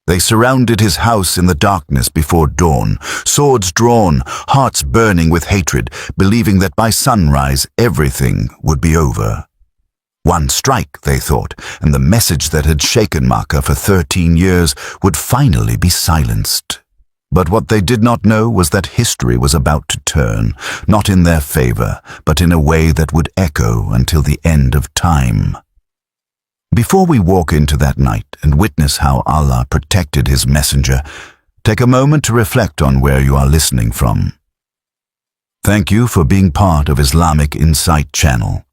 They surrounded his house in the darkness before dawn, swords drawn, hearts burning with hatred, believing that by sunrise everything would be over. One strike, they thought, and the message that had shaken Makkah for 13 years would finally be silenced. But what they did not know was that history was about to turn, not in their favor, but in a way that would echo until the end of time. Before we walk into that night and witness how Allah protected His messenger, take a moment to reflect on where you are listening from. Thank you for being part of Islamic Insight Channel.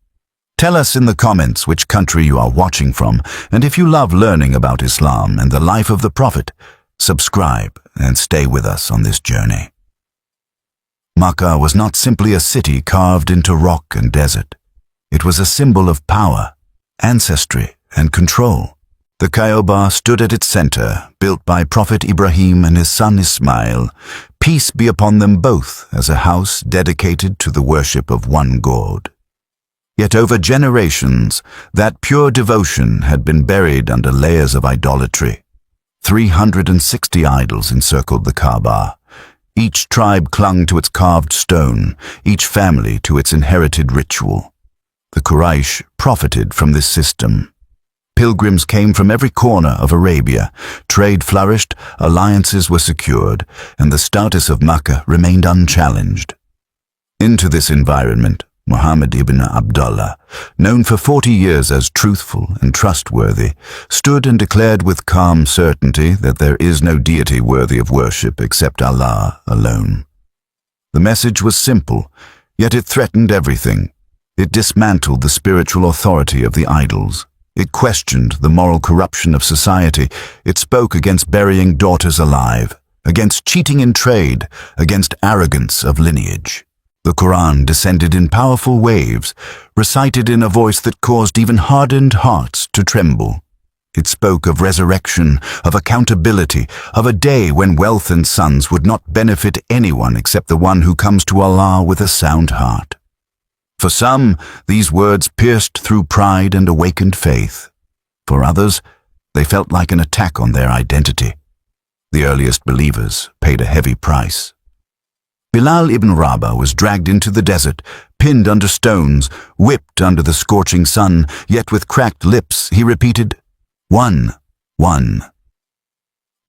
Tell us in the comments which country you are watching from, and if you love learning about Islam and the life of the Prophet, subscribe and stay with us on this journey. Makkah was not simply a city carved into rock and desert. It was a symbol of power, ancestry, and control. The Kaaba stood at its center, built by Prophet Ibrahim and his son Ismail. Peace be upon them both, as a house dedicated to the worship of one God. Yet over generations, that pure devotion had been buried under layers of idolatry. 360 idols encircled the Kaaba. Each tribe clung to its carved stone, each family to its inherited ritual. The Quraysh profited from this system. Pilgrims came from every corner of Arabia, trade flourished, alliances were secured, and the status of Makkah remained unchallenged. Into this environment, Muhammad ibn Abdullah, known for 40 years as truthful and trustworthy, stood and declared with calm certainty that there is no deity worthy of worship except Allah alone. The message was simple, yet it threatened everything. It dismantled the spiritual authority of the idols. It questioned the moral corruption of society. It spoke against burying daughters alive, against cheating in trade, against arrogance of lineage. The Quran descended in powerful waves, recited in a voice that caused even hardened hearts to tremble. It spoke of resurrection, of accountability, of a day when wealth and sons would not benefit anyone except the one who comes to Allah with a sound heart. For some, these words pierced through pride and awakened faith. For others, they felt like an attack on their identity. The earliest believers paid a heavy price. Bilal ibn Rabah was dragged into the desert, pinned under stones, whipped under the scorching sun, yet with cracked lips he repeated, "One, one."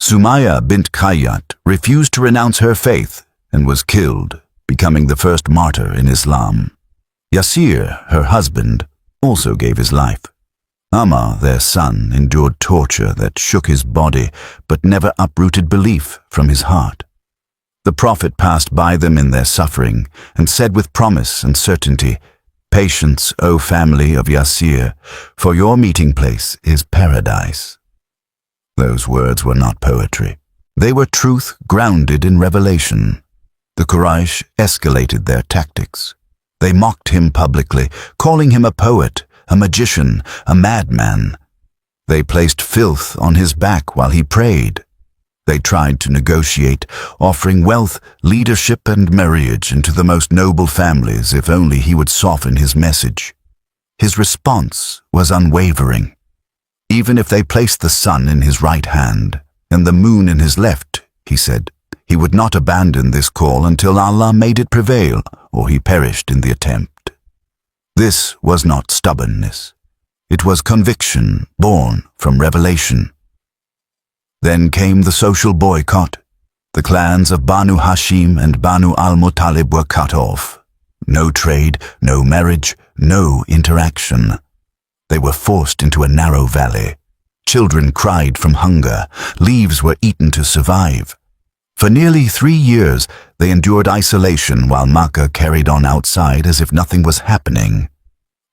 Sumayya bint Khayyat refused to renounce her faith and was killed, becoming the first martyr in Islam. Yasir, her husband, also gave his life. Ammar, their son, endured torture that shook his body but never uprooted belief from his heart. The Prophet passed by them in their suffering and said with promise and certainty, "Patience, O family of Yasir, for your meeting place is paradise." Those words were not poetry. They were truth grounded in revelation. The Quraysh escalated their tactics. They mocked him publicly, calling him a poet, a magician, a madman. They placed filth on his back while he prayed. They tried to negotiate, offering wealth, leadership, and marriage into the most noble families if only he would soften his message. His response was unwavering. Even if they placed the sun in his right hand and the moon in his left, he said, he would not abandon this call until Allah made it prevail, or he perished in the attempt. This was not stubbornness. It was conviction born from revelation. Then came the social boycott. The clans of Banu Hashim and Banu al-Muttalib were cut off. No trade, no marriage, no interaction. They were forced into a narrow valley. Children cried from hunger. Leaves were eaten to survive. For nearly 3 years, they endured isolation while Makkah carried on outside as if nothing was happening.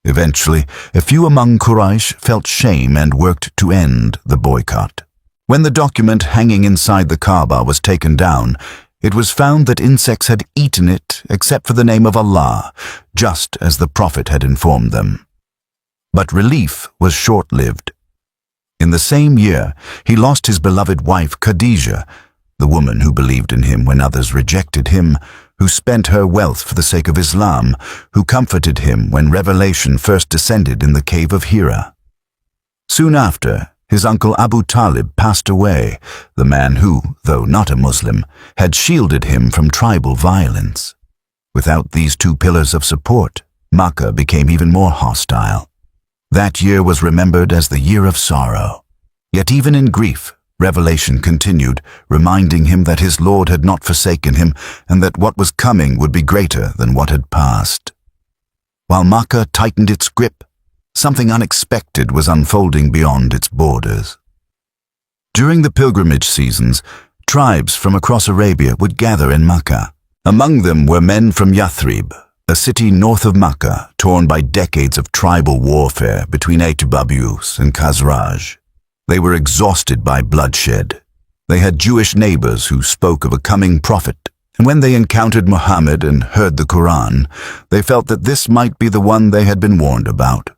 Eventually, a few among Quraysh felt shame and worked to end the boycott. When the document hanging inside the Kaaba was taken down, it was found that insects had eaten it except for the name of Allah, just as the Prophet had informed them. But relief was short-lived. In the same year, he lost his beloved wife Khadijah, the woman who believed in him when others rejected him, who spent her wealth for the sake of Islam, who comforted him when revelation first descended in the cave of Hijrah. Soon after, His uncle Abu Talib passed away, the man who, though not a Muslim, had shielded him from tribal violence. Without these two pillars of support, Makkah became even more hostile. That year was remembered as the year of sorrow. Yet even in grief, revelation continued, reminding him that his Lord had not forsaken him and that what was coming would be greater than what had passed. While Makkah tightened its grip, something unexpected was unfolding beyond its borders. During the pilgrimage seasons, tribes from across Arabia would gather in Makkah. Among them were men from Yathrib, a city north of Makkah, torn by decades of tribal warfare between Atbabus and Khazraj. They were exhausted by bloodshed. They had Jewish neighbors who spoke of a coming prophet, and when they encountered Muhammad and heard the Quran, they felt that this might be the one they had been warned about.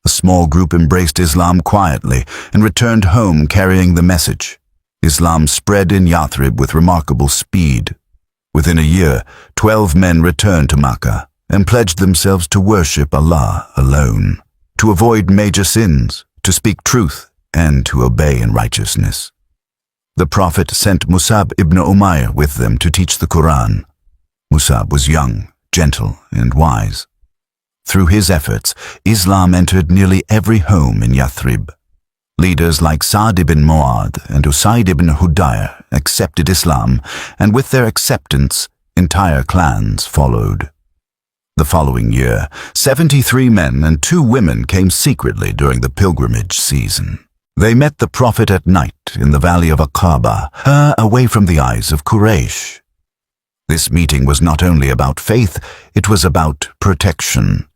A small group embraced Islam quietly and returned home carrying the message. Islam spread in Yathrib with remarkable speed. Within a year, 12 men returned to Makkah and pledged themselves to worship Allah alone, to avoid major sins, to speak truth, and to obey in righteousness. The Prophet sent Musab ibn Umayr with them to teach the Quran. Musab was young, gentle, and wise. Through his efforts, Islam entered nearly every home in Yathrib. Leaders like Sa'd ibn Mu'adh and Usaid ibn Hudayr accepted Islam, and with their acceptance, entire clans followed. The following year, 73 men and 2 women came secretly during the pilgrimage season. They met the Prophet at night in the valley of Aqaba, away from the eyes of Quraysh. This meeting was not only about faith, it was about protection.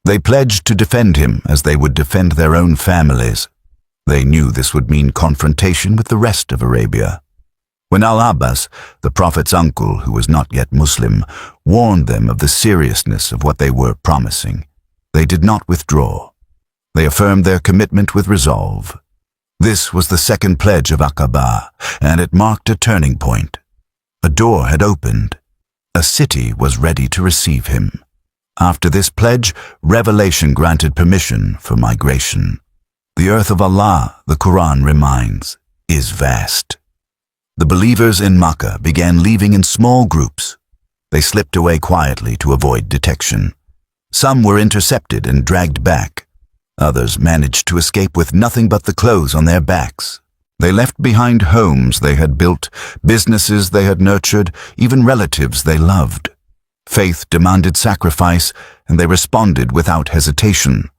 They pledged to defend him as they would defend their own families. They knew this would mean confrontation with the rest of Arabia. When Al-Abbas, the Prophet's uncle who was not yet Muslim, warned them of the seriousness of what they were promising, they did not withdraw. They affirmed their commitment with resolve. This was the second pledge of Aqaba, and it marked a turning point. A door had opened. A city was ready to receive him. After this pledge, revelation granted permission for migration. The earth of Allah, the Quran reminds, is vast. The believers in Makkah began leaving in small groups. They slipped away quietly to avoid detection. Some were intercepted and dragged back. Others managed to escape with nothing but the clothes on their backs. They left behind homes they had built, businesses they had nurtured, even relatives they loved. Faith demanded sacrifice, and they responded without hesitation.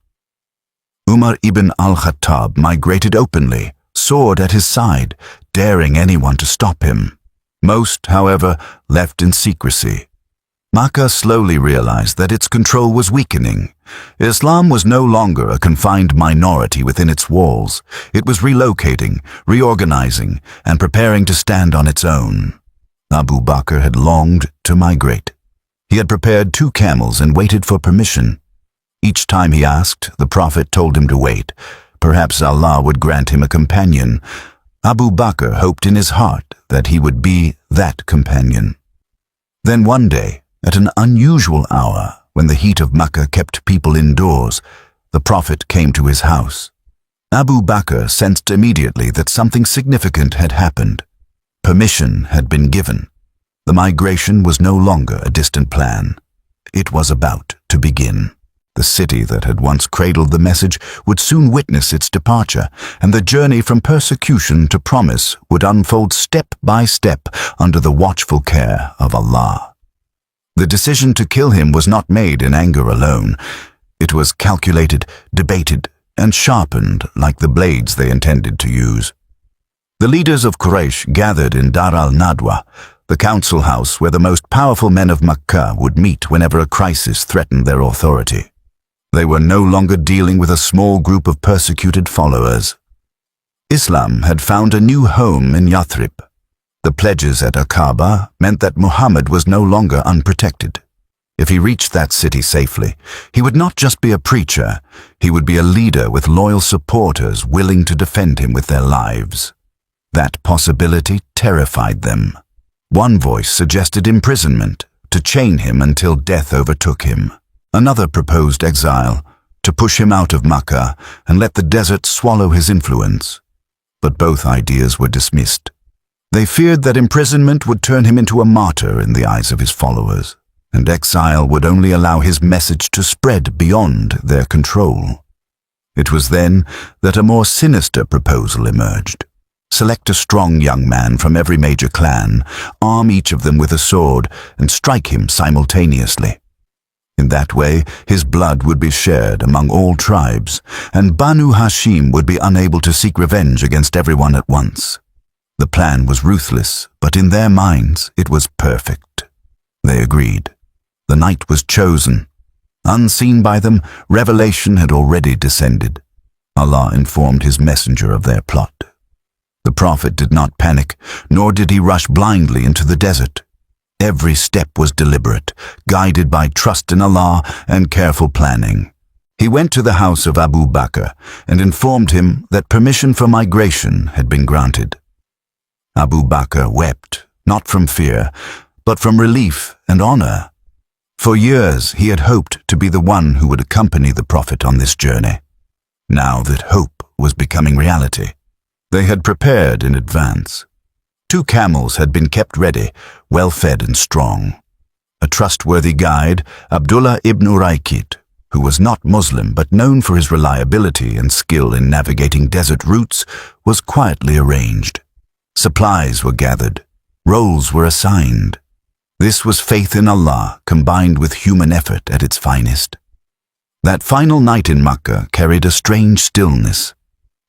Umar ibn al-Khattab migrated openly, sword at his side, daring anyone to stop him. Most, however, left in secrecy. Makkah slowly realized that its control was weakening. Islam was no longer a confined minority within its walls. It was relocating, reorganizing, and preparing to stand on its own. Abu Bakr had longed to migrate. He had prepared 2 camels and waited for permission. Each time he asked, the Prophet told him to wait. Perhaps Allah would grant him a companion. Abu Bakr hoped in his heart that he would be that companion. Then one day, at an unusual hour, when the heat of Makkah kept people indoors, the Prophet came to his house. Abu Bakr sensed immediately that something significant had happened. Permission had been given. The migration was no longer a distant plan. It was about to begin. The city that had once cradled the message would soon witness its departure, and the journey from persecution to promise would unfold step by step under the watchful care of Allah. The decision to kill him was not made in anger alone. It was calculated, debated, and sharpened like the blades they intended to use. The leaders of Quraysh gathered in Dar al-Nadwa, the council house where the most powerful men of Makkah would meet whenever a crisis threatened their authority. They were no longer dealing with a small group of persecuted followers. Islam had found a new home in Yathrib. The pledges at Aqaba meant that Muhammad was no longer unprotected. If he reached that city safely, he would not just be a preacher, he would be a leader with loyal supporters willing to defend him with their lives. That possibility terrified them. One voice suggested imprisonment, to chain him until death overtook him. Another proposed exile, to push him out of Makkah and let the desert swallow his influence. but both ideas were dismissed. They feared that imprisonment would turn him into a martyr in the eyes of his followers, and exile would only allow his message to spread beyond their control. It was then that a more sinister proposal emerged. Select a strong young man from every major clan, arm each of them with a sword, and strike him simultaneously. In that way, his blood would be shared among all tribes, and Banu Hashim would be unable to seek revenge against everyone at once. The plan was ruthless, but in their minds it was perfect. They agreed. The night was chosen. Unseen by them, revelation had already descended. Allah informed his messenger of their plot. The prophet did not panic, nor did he rush blindly into the desert. Every step was deliberate, guided by trust in Allah and careful planning. He went to the house of Abu Bakr and informed him that permission for migration had been granted. Abu Bakr wept, not from fear, but from relief and honor. For years he had hoped to be the one who would accompany the Prophet on this journey. Now that hope was becoming reality, they had prepared in advance. 2 camels had been kept ready, well-fed and strong. A trustworthy guide, Abdullah ibn Uraykit, who was not Muslim but known for his reliability and skill in navigating desert routes, was quietly arranged. Supplies were gathered. Roles were assigned. This was faith in Allah combined with human effort at its finest. That final night in Makkah carried a strange stillness.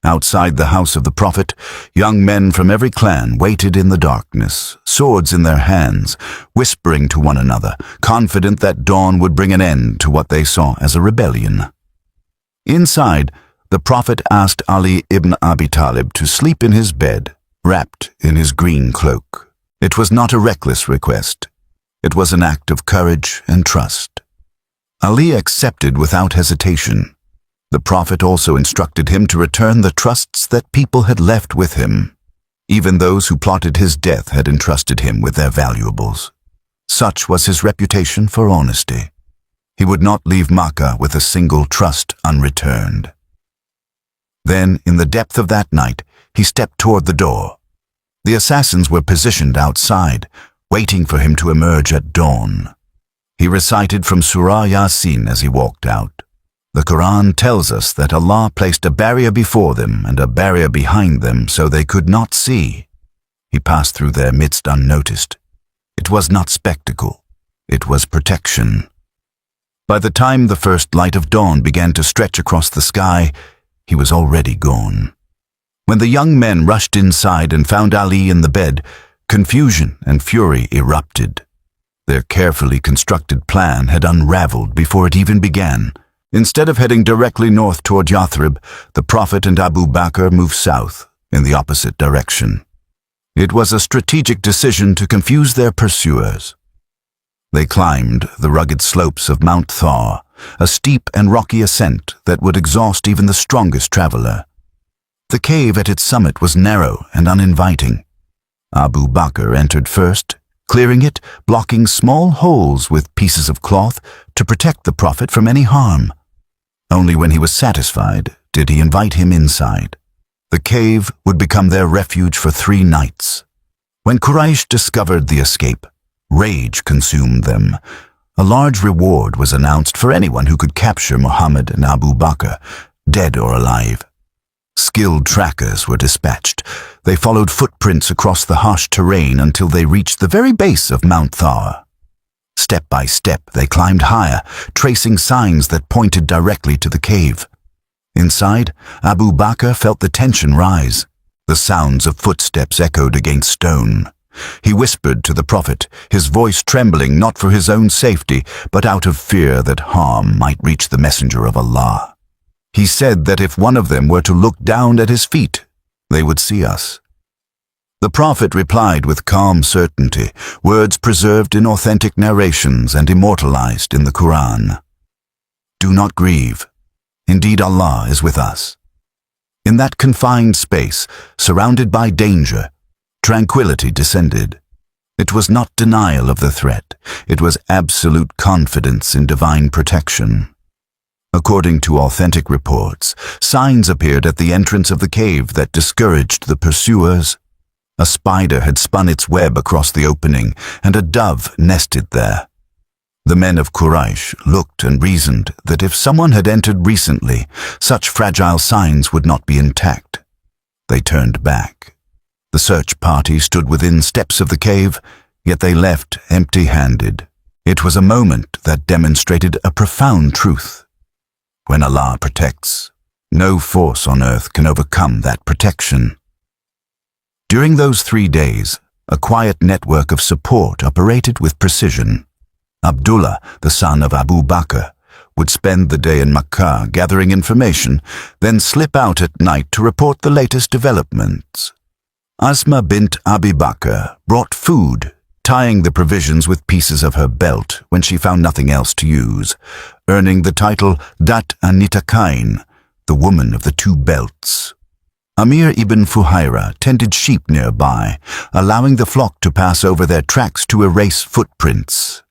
Outside the house of the Prophet, young men from every clan waited in the darkness, swords in their hands, whispering to one another, confident that dawn would bring an end to what they saw as a rebellion. Inside, the Prophet asked Ali ibn Abi Talib to sleep in his bed, wrapped in his green cloak. It was not a reckless request. It was an act of courage and trust. Ali accepted without hesitation. The Prophet also instructed him to return the trusts that people had left with him. Even those who plotted his death had entrusted him with their valuables. Such was his reputation for honesty. He would not leave Makkah with a single trust unreturned. Then, in the depth of that night, he stepped toward the door. The assassins were positioned outside, waiting for him to emerge at dawn. He recited from Surah Yasin as he walked out. The Quran tells us that Allah placed a barrier before them and a barrier behind them so they could not see. He passed through their midst unnoticed. It was not spectacle. It was protection. By the time the first light of dawn began to stretch across the sky, he was already gone. When the young men rushed inside and found Ali in the bed, confusion and fury erupted. Their carefully constructed plan had unraveled before it even began. Instead of heading directly north toward Yathrib, the Prophet and Abu Bakr moved south, in the opposite direction. It was a strategic decision to confuse their pursuers. They climbed the rugged slopes of Mount Thar, a steep and rocky ascent that would exhaust even the strongest traveler. The cave at its summit was narrow and uninviting. Abu Bakr entered first, clearing it, blocking small holes with pieces of cloth to protect the Prophet from any harm. Only when he was satisfied did he invite him inside. The cave would become their refuge for 3 nights. When Quraysh discovered the escape, rage consumed them. A large reward was announced for anyone who could capture Muhammad and Abu Bakr, dead or alive. Skilled trackers were dispatched. They followed footprints across the harsh terrain until they reached the very base of Mount Thar. Step by step, they climbed higher, tracing signs that pointed directly to the cave. Inside, Abu Bakr felt the tension rise. The sounds of footsteps echoed against stone. He whispered to the Prophet, his voice trembling not for his own safety, but out of fear that harm might reach the messenger of Allah. He said that if one of them were to look down at his feet, they would see us. The Prophet replied with calm certainty, words preserved in authentic narrations and immortalized in the Quran. Do not grieve. Indeed, Allah is with us. In that confined space, surrounded by danger, tranquility descended. It was not denial of the threat. It was absolute confidence in divine protection. According to authentic reports, signs appeared at the entrance of the cave that discouraged the pursuers. A spider had spun its web across the opening, and a dove nested there. The men of Quraysh looked and reasoned that if someone had entered recently, such fragile signs would not be intact. They turned back. The search party stood within steps of the cave, yet they left empty-handed. It was a moment that demonstrated a profound truth. When Allah protects, no force on earth can overcome that protection. During those 3 days, a quiet network of support operated with precision. Abdullah, the son of Abu Bakr, would spend the day in Makkah gathering information, then slip out at night to report the latest developments. Asma bint Abi Bakr brought food, tying the provisions with pieces of her belt when she found nothing else to use, earning the title Dat Anitakain, the woman of the 2 belts. Amir ibn Fuhaira tended sheep nearby, allowing the flock to pass over their tracks to erase footprints.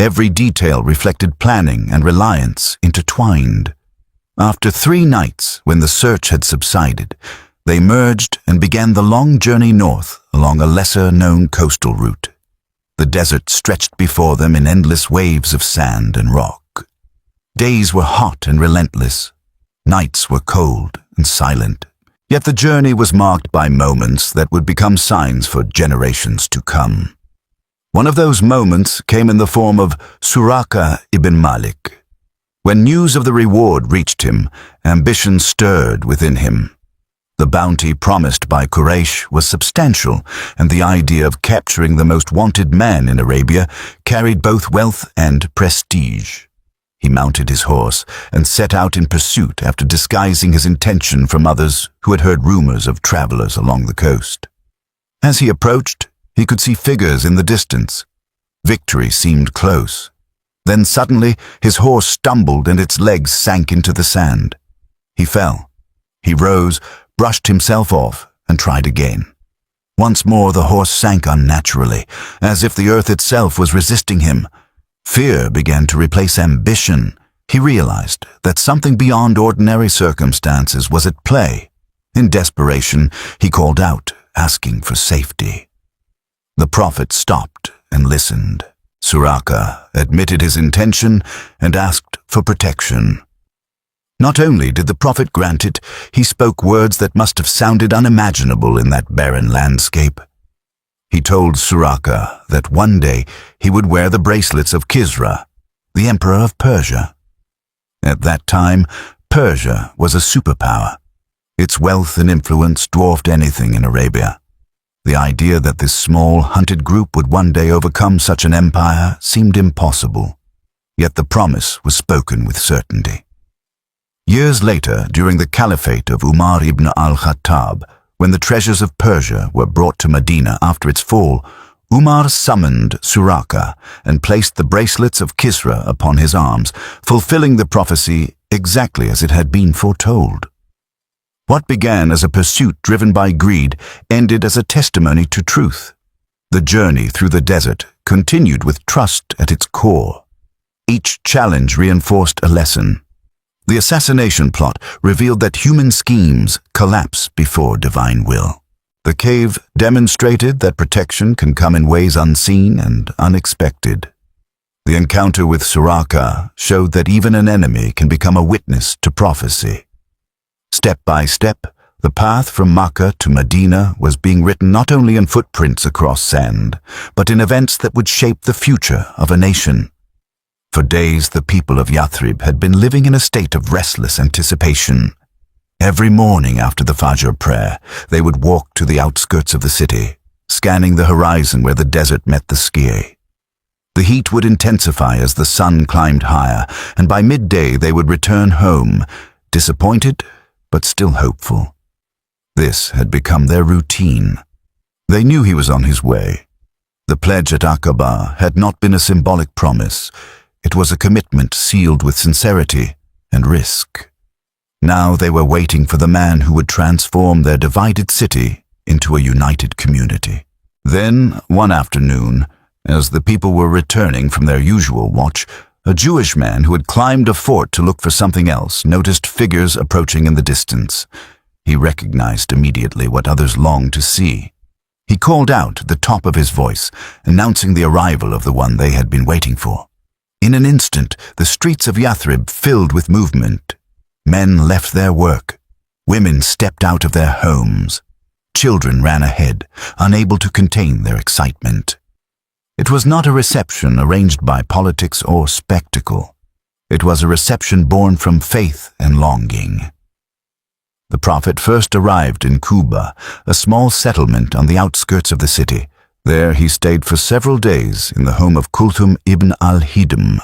Every detail reflected planning and reliance intertwined. After 3 nights, when the search had subsided, they merged and began the long journey north along a lesser-known coastal route. The desert stretched before them in endless waves of sand and rock. Days were hot and relentless. Nights were cold and silent. Yet the journey was marked by moments that would become signs for generations to come. One of those moments came in the form of Suraka ibn Malik. When news of the reward reached him, ambition stirred within him. The bounty promised by Quraysh was substantial, and the idea of capturing the most wanted man in Arabia carried both wealth and prestige. He mounted his horse and set out in pursuit after disguising his intention from others who had heard rumors of travelers along the coast. As he approached, he could see figures in the distance. Victory seemed close. Then suddenly his horse stumbled and its legs sank into the sand. He fell. He rose, brushed himself off, and tried again. Once more the horse sank unnaturally, as if the earth itself was resisting him. Fear began to replace ambition. He realized that something beyond ordinary circumstances was at play. In desperation, he called out, asking for safety. The Prophet stopped and listened. Suraka admitted his intention and asked for protection. Not only did the Prophet grant it, he spoke words that must have sounded unimaginable in that barren landscape. He told Suraka that one day he would wear the bracelets of Hijrah, the Emperor of Persia. At that time, Persia was a superpower. Its wealth and influence dwarfed anything in Arabia. The idea that this small, hunted group would one day overcome such an empire seemed impossible. Yet the promise was spoken with certainty. Years later, during the caliphate of Umar ibn al-Khattab, when the treasures of Persia were brought to Medina after its fall, Umar summoned Suraka and placed the bracelets of Kisra upon his arms, fulfilling the prophecy exactly as it had been foretold. What began as a pursuit driven by greed ended as a testimony to truth. The journey through the desert continued with trust at its core. Each challenge reinforced a lesson. The assassination plot revealed that human schemes collapse before divine will. The cave demonstrated that protection can come in ways unseen and unexpected. The encounter with Suraka showed that even an enemy can become a witness to prophecy. Step by step, the path from Makkah to Medina was being written not only in footprints across sand, but in events that would shape the future of a nation. For days, the people of Yathrib had been living in a state of restless anticipation. Every morning after the Fajr prayer, they would walk to the outskirts of the city, scanning the horizon where the desert met the sky. The heat would intensify as the sun climbed higher, and by midday they would return home, disappointed but still hopeful. This had become their routine. They knew he was on his way. The pledge at Aqaba had not been a symbolic promise. It was a commitment sealed with sincerity and risk. Now they were waiting for the man who would transform their divided city into a united community. Then, one afternoon, as the people were returning from their usual watch, A Jewish man who had climbed a fort to look for something else noticed figures approaching in the distance. He recognized immediately what others longed to see. He called out at the top of his voice, announcing the arrival of the one they had been waiting for. In an instant, the streets of Yathrib filled with movement. Men left their work. Women stepped out of their homes. Children ran ahead, unable to contain their excitement. It was not a reception arranged by politics or spectacle. It was a reception born from faith and longing. The Prophet first arrived in Quba, a small settlement on the outskirts of the city. There he stayed for several days in the home of Kulthum ibn al-Hidm.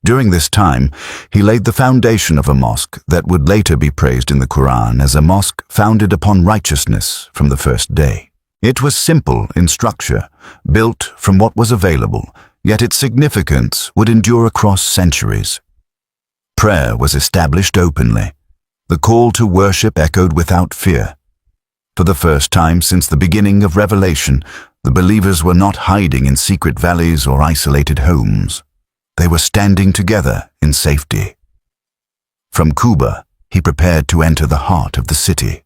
During this time, he laid the foundation of a mosque that would later be praised in the Quran as a mosque founded upon righteousness from the first day. It was simple in structure, built from what was available, yet its significance would endure across centuries. Prayer was established openly. The call to worship echoed without fear. For the first time since the beginning of Revelation, the believers were not hiding in secret valleys or isolated homes. They were standing together in safety. From Quba, he prepared to enter the heart of the city.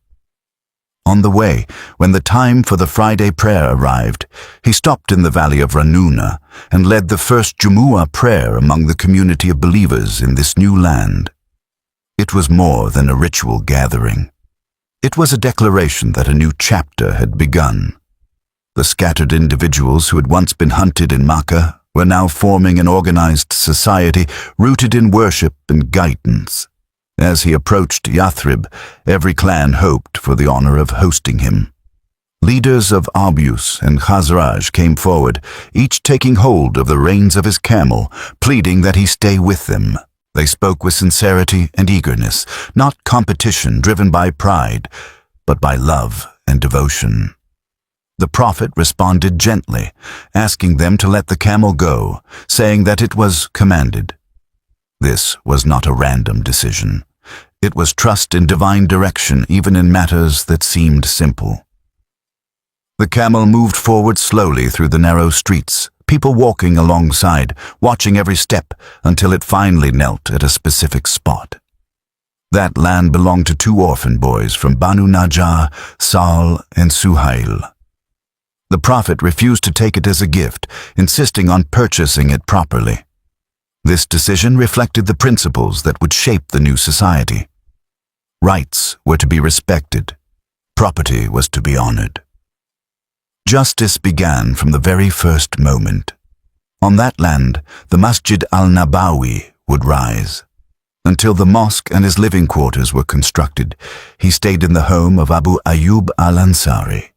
On the way, when the time for the Friday prayer arrived, he stopped in the valley of Ranuna and led the first Jumu'ah prayer among the community of believers in this new land. It was more than a ritual gathering. It was a declaration that a new chapter had begun. The scattered individuals who had once been hunted in Makkah were now forming an organized society rooted in worship and guidance. As he approached Yathrib, every clan hoped for the honor of hosting him. Leaders of Abus and Khazraj came forward, each taking hold of the reins of his camel, pleading that he stay with them. They spoke with sincerity and eagerness, not competition driven by pride, but by love and devotion. The Prophet responded gently, asking them to let the camel go, saying that it was commanded. This was not a random decision. It was trust in divine direction, even in matters that seemed simple. The camel moved forward slowly through the narrow streets, people walking alongside, watching every step, until it finally knelt at a specific spot. That land belonged to two orphan boys from Banu Najjar, Sal and Suhail. The Prophet refused to take it as a gift, insisting on purchasing it properly. This decision reflected the principles that would shape the new society. Rights were to be respected. Property was to be honored. Justice began from the very first moment. On that land, the Masjid al-Nabawi would rise. Until the mosque and his living quarters were constructed, he stayed in the home of Abu Ayyub al-Ansari.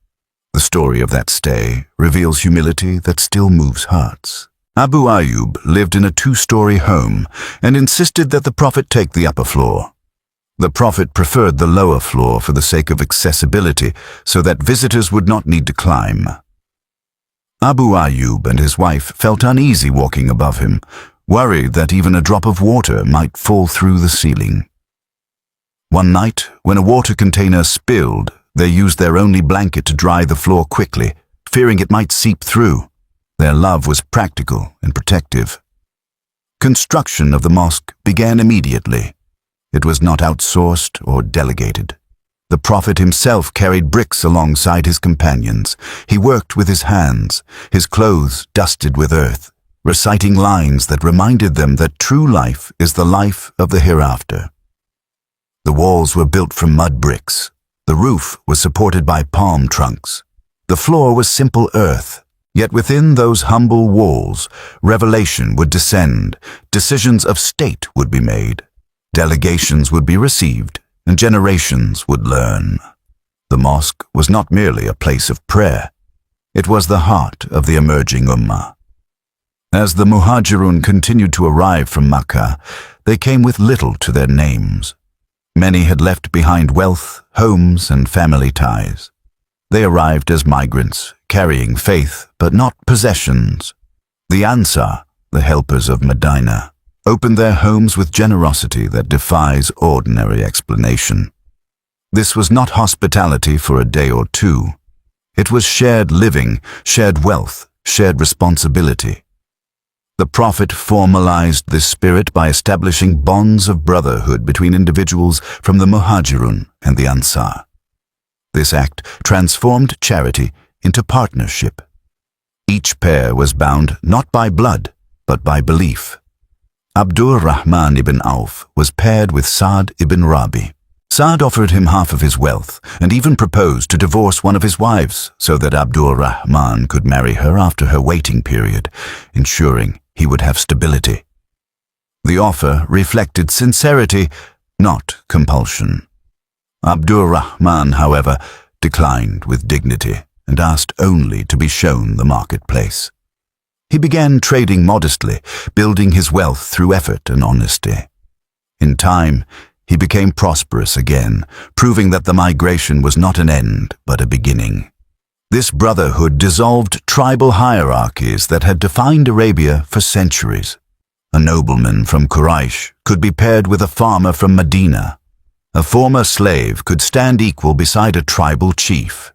The story of that stay reveals humility that still moves hearts. Abu Ayyub lived in a two-story home and insisted that the Prophet take the upper floor. The Prophet preferred the lower floor for the sake of accessibility, so that visitors would not need to climb. Abu Ayyub and his wife felt uneasy walking above him, worried that even a drop of water might fall through the ceiling. One night, when a water container spilled, they used their only blanket to dry the floor quickly, fearing it might seep through. Their love was practical and protective. Construction of the mosque began immediately. It was not outsourced or delegated. The Prophet himself carried bricks alongside his companions. He worked with his hands, his clothes dusted with earth, reciting lines that reminded them that true life is the life of the hereafter. The walls were built from mud bricks. The roof was supported by palm trunks. The floor was simple earth. Yet within those humble walls, revelation would descend, decisions of state would be made, delegations would be received, and generations would learn. The mosque was not merely a place of prayer. It was the heart of the emerging ummah. As the Muhajirun continued to arrive from Makkah, they came with little to their names. Many had left behind wealth, homes, and family ties. They arrived as migrants, carrying faith, but not possessions. The Ansar, the helpers of Madinah, opened their homes with generosity that defies ordinary explanation. This was not hospitality for a day or two. It was shared living, shared wealth, shared responsibility. The Prophet formalized this spirit by establishing bonds of brotherhood between individuals from the Muhajirun and the Ansar. This act transformed charity into partnership. Each pair was bound not by blood, but by belief. Abdur Rahman ibn Auf was paired with Sa'd ibn Rabi. Sa'd offered him half of his wealth and even proposed to divorce one of his wives so that Abdur Rahman could marry her after her waiting period, ensuring he would have stability. The offer reflected sincerity, not compulsion. Abdur Rahman, however, declined with dignity and asked only to be shown the marketplace. He began trading modestly, building his wealth through effort and honesty. In time, he became prosperous again, proving that the migration was not an end, but a beginning. This brotherhood dissolved tribal hierarchies that had defined Arabia for centuries. A nobleman from Quraysh could be paired with a farmer from Medina. A former slave could stand equal beside a tribal chief.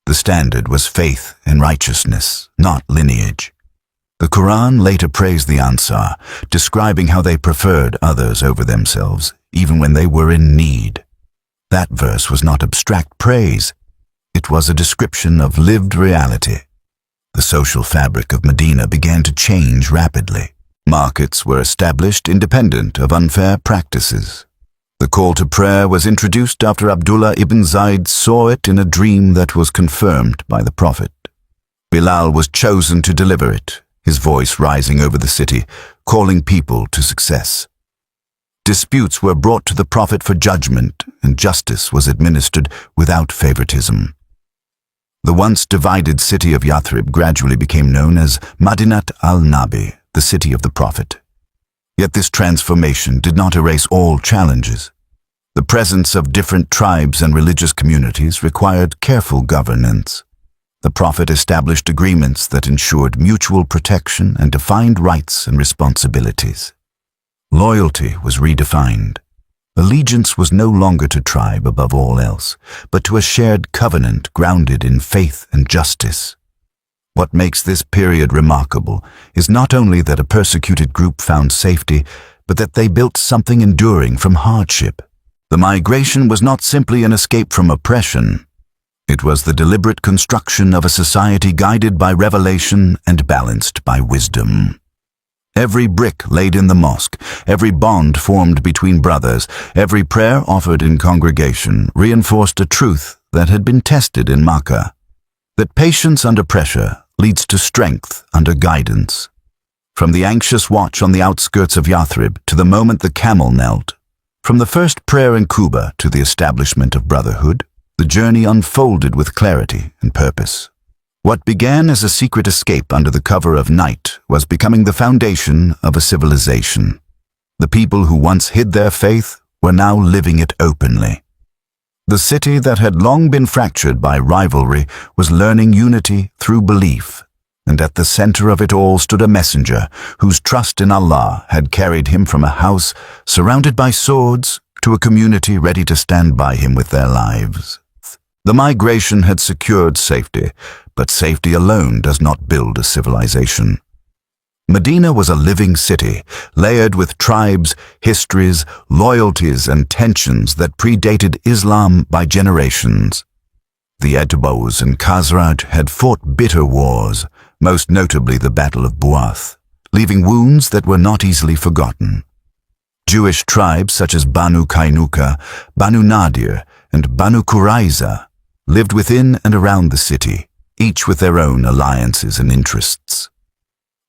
The standard was faith and righteousness, not lineage. The Quran later praised the Ansar, describing how they preferred others over themselves, even when they were in need. That verse was not abstract praise. It was a description of lived reality. The social fabric of Medina began to change rapidly. Markets were established independent of unfair practices. The call to prayer was introduced after Abdullah ibn Zayd saw it in a dream that was confirmed by the Prophet. Bilal was chosen to deliver it, his voice rising over the city, calling people to success. Disputes were brought to the Prophet for judgment, and justice was administered without favoritism. The once divided city of Yathrib gradually became known as Madinat al-Nabi, the city of the Prophet. Yet this transformation did not erase all challenges. The presence of different tribes and religious communities required careful governance. The Prophet established agreements that ensured mutual protection and defined rights and responsibilities. Loyalty was redefined. Allegiance was no longer to tribe above all else, but to a shared covenant grounded in faith and justice. What makes this period remarkable is not only that a persecuted group found safety, but that they built something enduring from hardship. The migration was not simply an escape from oppression. It was the deliberate construction of a society guided by revelation and balanced by wisdom. Every brick laid in the mosque, every bond formed between brothers, every prayer offered in congregation reinforced a truth that had been tested in Makkah, that patience under pressure leads to strength under guidance. From the anxious watch on the outskirts of Yathrib to the moment the camel knelt, from the first prayer in Quba to the establishment of brotherhood, the journey unfolded with clarity and purpose. What began as a secret escape under the cover of night was becoming the foundation of a civilization. The people who once hid their faith were now living it openly. The city that had long been fractured by rivalry was learning unity through belief, and at the center of it all stood a messenger whose trust in Allah had carried him from a house surrounded by swords to a community ready to stand by him with their lives. The migration had secured safety, but safety alone does not build a civilization. Medina was a living city, layered with tribes, histories, loyalties, and tensions that predated Islam by generations. The Atba'us and Khazraj had fought bitter wars, most notably the Battle of Bu'ath, leaving wounds that were not easily forgotten. Jewish tribes such as Banu Kainuka, Banu Nadir, and Banu Qurayza lived within and around the city, each with their own alliances and interests.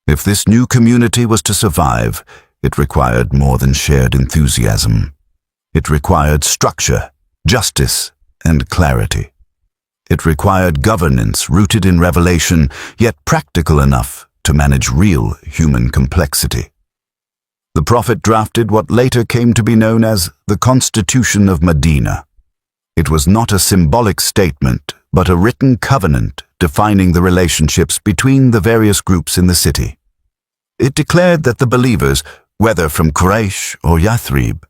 If this new community was to survive, it required more than shared enthusiasm. It required structure, justice, and clarity. It required governance rooted in revelation, yet practical enough to manage real human complexity. The Prophet drafted what later came to be known as the Constitution of Medina. It was not a symbolic statement, but a written covenant defining the relationships between the various groups in the city. It declared that the believers, whether from Quraysh or Yathrib,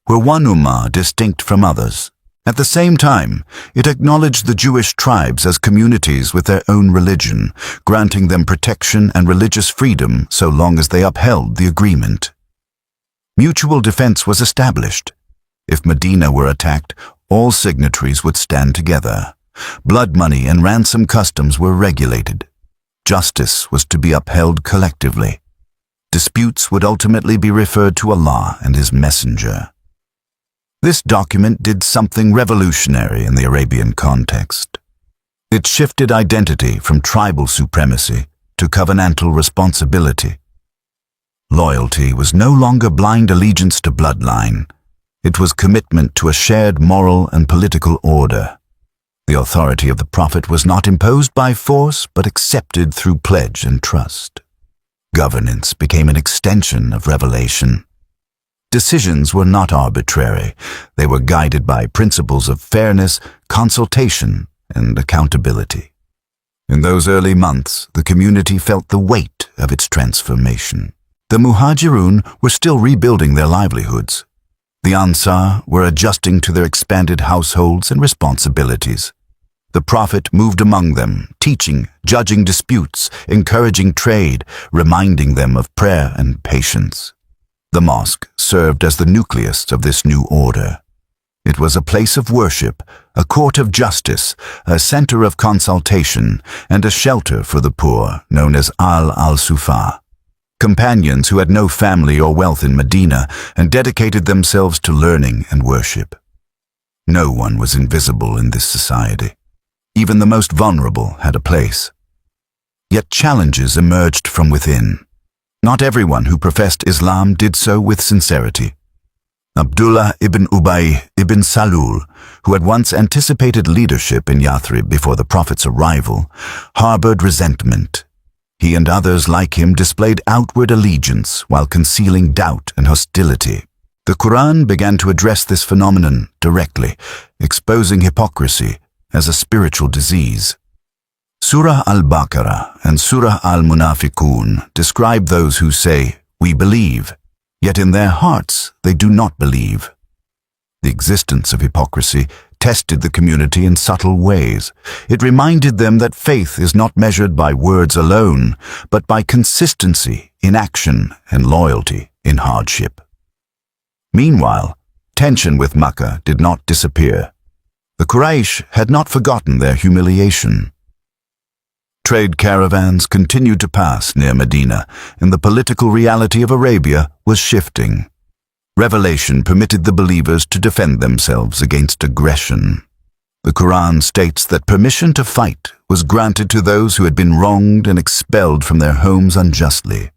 were one ummah distinct from others, At the same time, it acknowledged the Jewish tribes as communities with their own religion, granting them protection and religious freedom so long as they upheld the agreement. Mutual defense was established. If Medina were attacked, all signatories would stand together. Blood money and ransom customs were regulated. Justice was to be upheld collectively. Disputes would ultimately be referred to Allah and His Messenger. This document did something revolutionary in the Arabian context. It shifted identity from tribal supremacy to covenantal responsibility. Loyalty was no longer blind allegiance to bloodline. It was commitment to a shared moral and political order. The authority of the Prophet was not imposed by force, but accepted through pledge and trust. Governance became an extension of revelation. Decisions were not arbitrary. They were guided by principles of fairness, consultation, and accountability. In those early months, the community felt the weight of its transformation. The Muhajirun were still rebuilding their livelihoods. The Ansar were adjusting to their expanded households and responsibilities. The Prophet moved among them, teaching, judging disputes, encouraging trade, reminding them of prayer and patience. The mosque served as the nucleus of this new order. It was a place of worship, a court of justice, a center of consultation, and a shelter for the poor, known as al-Sufa. Companions who had no family or wealth in Medina and dedicated themselves to learning and worship. No one was invisible in this society. Even the most vulnerable had a place. Yet challenges emerged from within. Not everyone who professed Islam did so with sincerity. Abdullah ibn Ubay ibn Salul, who had once anticipated leadership in Yathrib before the Prophet's arrival, harbored resentment. He and others like him displayed outward allegiance while concealing doubt and hostility. The Quran began to address this phenomenon directly, exposing hypocrisy as a spiritual disease. Surah al-Baqarah and Surah al-Munafiqun describe those who say, "We believe," yet in their hearts they do not believe. The existence of hypocrisy tested the community in subtle ways. It reminded them that faith is not measured by words alone, but by consistency in action and loyalty in hardship. Meanwhile, tension with Makkah did not disappear. The Quraysh had not forgotten their humiliation. Trade caravans continued to pass near Medina, and the political reality of Arabia was shifting. Revelation permitted the believers to defend themselves against aggression. The Quran states that permission to fight was granted to those who had been wronged and expelled from their homes unjustly.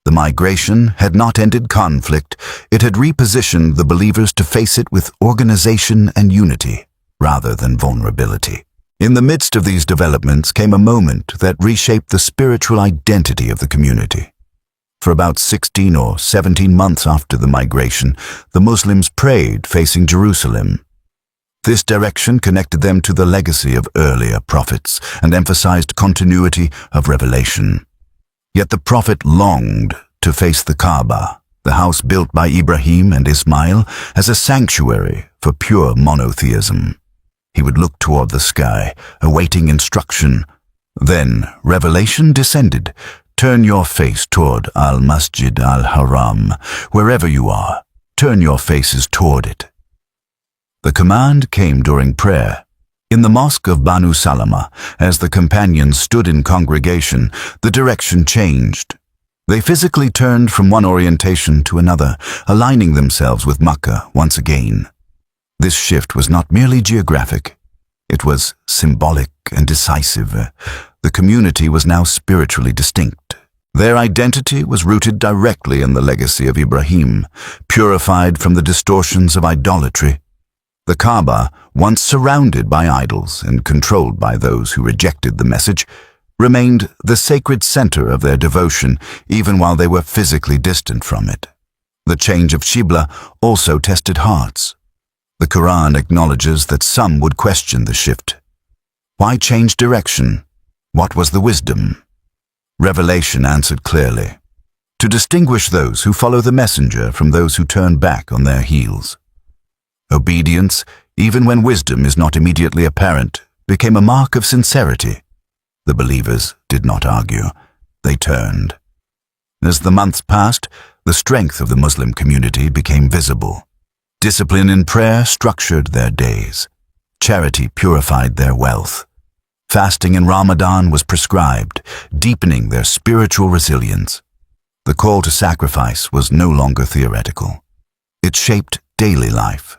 The migration had not ended conflict, it had repositioned the believers to face it with organization and unity, rather than vulnerability. In the midst of these developments came a moment that reshaped the spiritual identity of the community. For about 16 or 17 months after the migration, the Muslims prayed facing Jerusalem. This direction connected them to the legacy of earlier prophets and emphasized continuity of revelation. Yet the Prophet longed to face the Kaaba, the house built by Ibrahim and Ismail, as a sanctuary for pure monotheism. He would look toward the sky, awaiting instruction. Then revelation descended. Turn your face toward Al-Masjid Al-Haram. Wherever you are, turn your faces toward it. The command came during prayer. In the mosque of Banu Salama, as the companions stood in congregation, the direction changed. They physically turned from one orientation to another, aligning themselves with Makkah once again. This shift was not merely geographic. It was symbolic and decisive. The community was now spiritually distinct. Their identity was rooted directly in the legacy of Ibrahim, purified from the distortions of idolatry. The Kaaba, once surrounded by idols and controlled by those who rejected the message, remained the sacred center of their devotion even while they were physically distant from it. The change of Qibla also tested hearts. The Quran acknowledges that some would question the shift. Why change direction? What was the wisdom? Revelation answered clearly: to distinguish those who follow the messenger from those who turn back on their heels. Obedience, even when wisdom is not immediately apparent, became a mark of sincerity. The believers did not argue. They turned. As the months passed, the strength of the Muslim community became visible. Discipline in prayer structured their days. Charity purified their wealth. Fasting in Ramadan was prescribed, deepening their spiritual resilience. The call to sacrifice was no longer theoretical. It shaped daily life.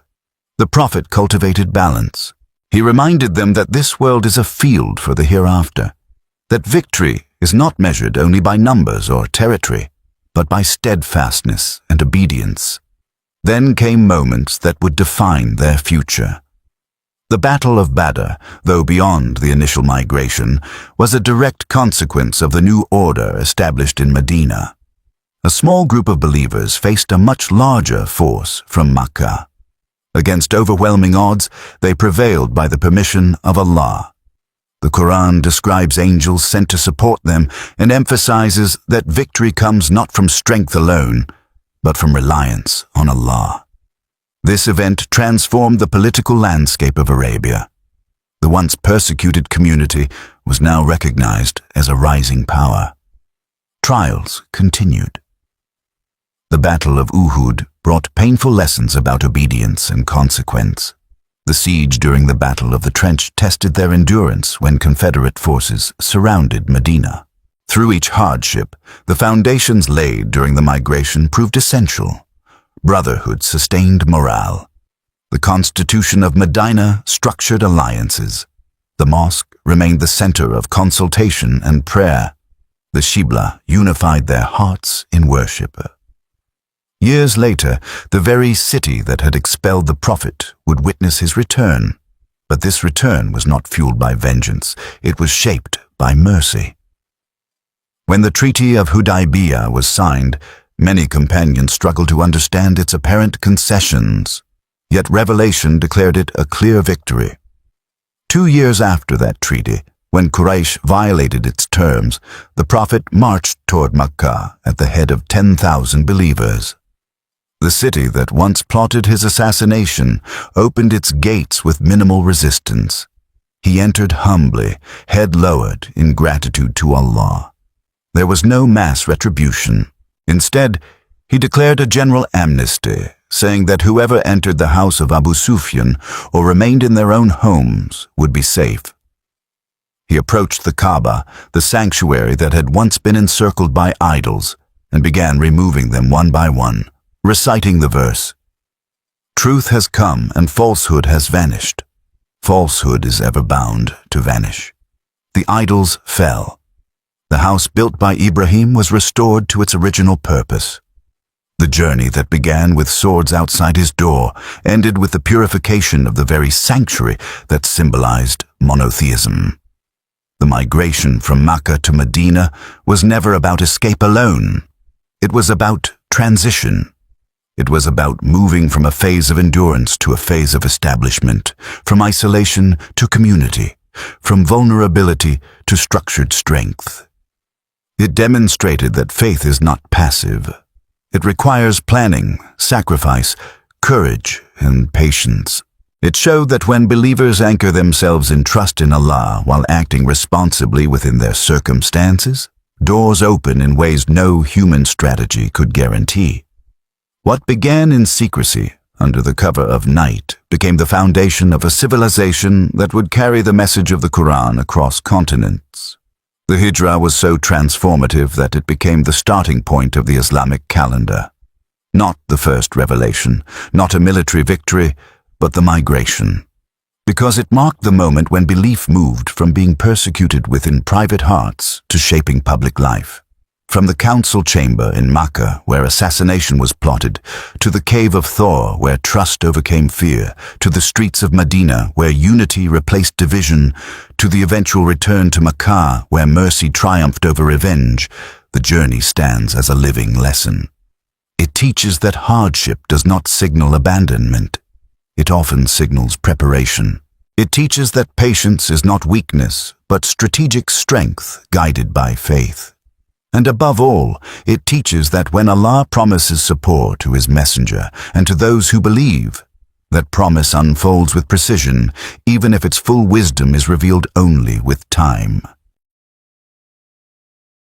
The Prophet cultivated balance. He reminded them that this world is a field for the hereafter, that victory is not measured only by numbers or territory, but by steadfastness and obedience. Then came moments that would define their future. The Battle of Badr, though beyond the initial migration, was a direct consequence of the new order established in Medina. A small group of believers faced a much larger force from Makkah. Against overwhelming odds, they prevailed by the permission of Allah. The Quran describes angels sent to support them and emphasizes that victory comes not from strength alone, but from reliance on Allah. This event transformed the political landscape of Arabia. The once persecuted community was now recognized as a rising power. Trials continued. The Battle of Uhud brought painful lessons about obedience and consequence. The siege during the Battle of the Trench tested their endurance when Confederate forces surrounded Medina. Through each hardship, the foundations laid during the migration proved essential. Brotherhood sustained morale. The Constitution of Medina structured alliances. The mosque remained the center of consultation and prayer. The Qibla unified their hearts in worship. Years later, the very city that had expelled the Prophet would witness his return. But this return was not fueled by vengeance. It was shaped by mercy. When the Treaty of Hudaybiyah was signed, many companions struggled to understand its apparent concessions, yet Revelation declared it a clear victory. 2 years after that treaty, when Quraysh violated its terms, the Prophet marched toward Makkah at the head of 10,000 believers. The city that once plotted his assassination opened its gates with minimal resistance. He entered humbly, head lowered in gratitude to Allah. There was no mass retribution. Instead, he declared a general amnesty, saying that whoever entered the house of Abu Sufyan or remained in their own homes would be safe. He approached the Kaaba, the sanctuary that had once been encircled by idols, and began removing them one by one, reciting the verse, "Truth has come and falsehood has vanished. Falsehood is ever bound to vanish." The idols fell. The house built by Ibrahim was restored to its original purpose. The journey that began with swords outside his door ended with the purification of the very sanctuary that symbolized monotheism. The migration from Makkah to Medina was never about escape alone. It was about transition. It was about moving from a phase of endurance to a phase of establishment, from isolation to community, from vulnerability to structured strength. It demonstrated that faith is not passive. It requires planning, sacrifice, courage, and patience. It showed that when believers anchor themselves in trust in Allah while acting responsibly within their circumstances, doors open in ways no human strategy could guarantee. What began in secrecy, under the cover of night, became the foundation of a civilization that would carry the message of the Quran across continents. The Hijrah was so transformative that it became the starting point of the Islamic calendar. Not the first revelation, not a military victory, but the migration. Because it marked the moment when belief moved from being persecuted within private hearts to shaping public life. From the council chamber in Makkah, where assassination was plotted, to the cave of Thor, where trust overcame fear, to the streets of Medina, where unity replaced division, to the eventual return to Makkah, where mercy triumphed over revenge, the journey stands as a living lesson. It teaches that hardship does not signal abandonment. It often signals preparation. It teaches that patience is not weakness, but strategic strength guided by faith. And above all, it teaches that when Allah promises support to His messenger and to those who believe, That promise unfolds with precision, even if its full wisdom is revealed only with time.